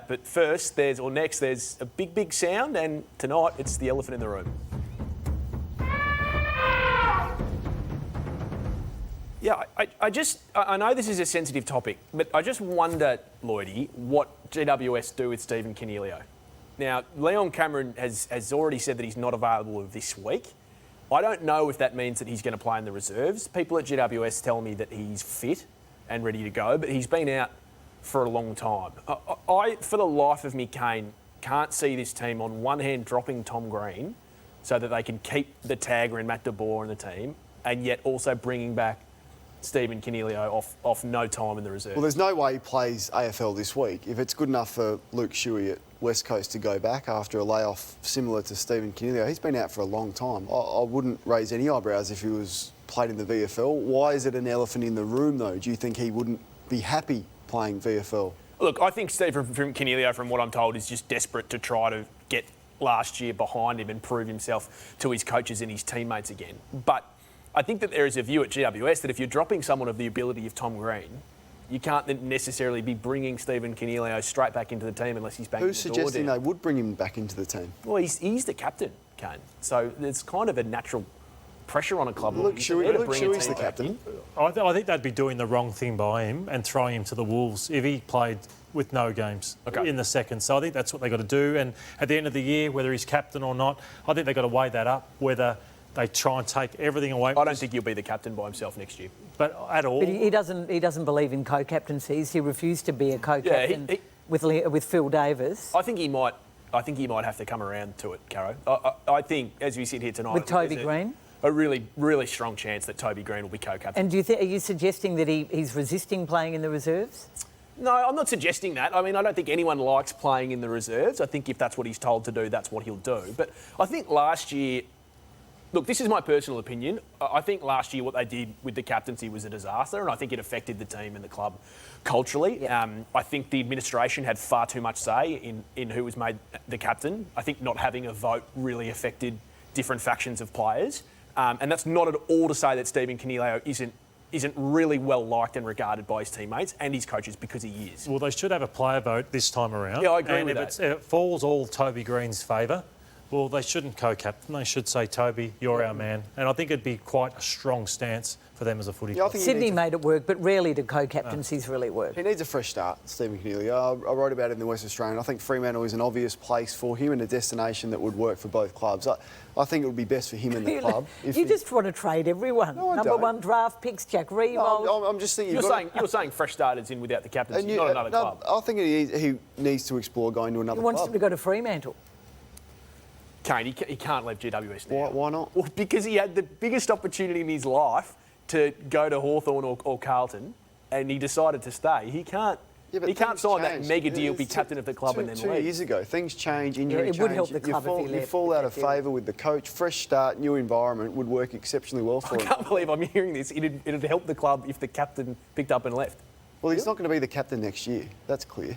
But first, there's a big sound, and tonight it's the elephant in the room. Yeah, I know this is a sensitive topic, but I just wonder, Lloydie, what GWS do with Stephen Coniglio. Now, Leon Cameron has already said that he's not available this week. I don't know if that means that he's going to play in the reserves. People at GWS tell me that he's fit and ready to go, but he's been out for a long time. I for the life of me, Kane, can't see this team on one hand dropping Tom Green so that they can keep the tagger and Matt de Boer in the team, and yet also bringing back Stephen Coniglio off no time in the reserve. Well, there's no way he plays AFL this week. If it's good enough for Luke Shuey at West Coast to go back after a layoff similar to Stephen Coniglio, he's been out for a long time. I wouldn't raise any eyebrows if he was played in the VFL. Why is it an elephant in the room, though? Do you think he wouldn't be happy playing VFL? Look, I think Stephen Coniglio, from what I'm told, is just desperate to try to get last year behind him and prove himself to his coaches and his teammates again. But I think that there is a view at GWS that if you're dropping someone of the ability of Tom Green, you can't then necessarily be bringing Stephen Coniglio straight back into the team unless he's banging the door down. Who's suggesting they would bring him back into the team? Well, he's the captain, Kane. So there's kind of a natural pressure on a club. Luke Shuey's the captain. I think they'd be doing the wrong thing by him and throwing him to the Wolves if he played with no games in the second. So I think that's what they've got to do. And at the end of the year, whether he's captain or not, I think they've got to weigh that up, whether they try and take everything away. I don't think he'll be the captain by himself next year. But at all. But he doesn't believe in co-captaincies. He refused to be a co-captain with Phil Davis. I think he might have to come around to it, Caro. I think, as we sit here tonight, with Toby Green, a really, really strong chance that Toby Green will be co-captain. And are you suggesting that he's resisting playing in the reserves? No, I'm not suggesting that. I mean, I don't think anyone likes playing in the reserves. I think if that's what he's told to do, that's what he'll do. But I think last year, look, this is my personal opinion. I think last year what they did with the captaincy was a disaster, and I think it affected the team and the club culturally. Yeah. I think the administration had far too much say in who was made the captain. I think not having a vote really affected different factions of players. And that's not at all to say that Stephen Coniglio isn't really well liked and regarded by his teammates and his coaches, because he is. Well, they should have a player vote this time around. Yeah, I agree with that. And if it falls all Toby Green's favour, well, they shouldn't co-captain. They should say, Toby, you're our man. And I think it'd be quite a strong stance for them as a footy club. Sydney made it work, but rarely do co-captaincies really work. He needs a fresh start, Stephen Coniglio. I wrote about it in the West Australian. I think Fremantle is an obvious place for him and a destination that would work for both clubs. I think it would be best for him and the club. You just want to trade everyone. No, Number one draft picks, Jack Reeves. No, I'm just thinking... You're saying fresh starters in without the captaincy, not another club. I think he needs to explore going to another club. He wants him to go to Fremantle. Kane, he can't leave GWS now. Why not? Well, because he had the biggest opportunity in his life to go to Hawthorn or Carlton, and he decided to stay. He can't sign that mega deal, be captain of the club and then leave. 2 years ago, things change, injury change. It would help the club if he left. You fall out of favour with the coach. Fresh start, new environment would work exceptionally well for him. I can't believe I'm hearing this. It'd help the club if the captain picked up and left. Well, he's not going to be the captain next year. That's clear.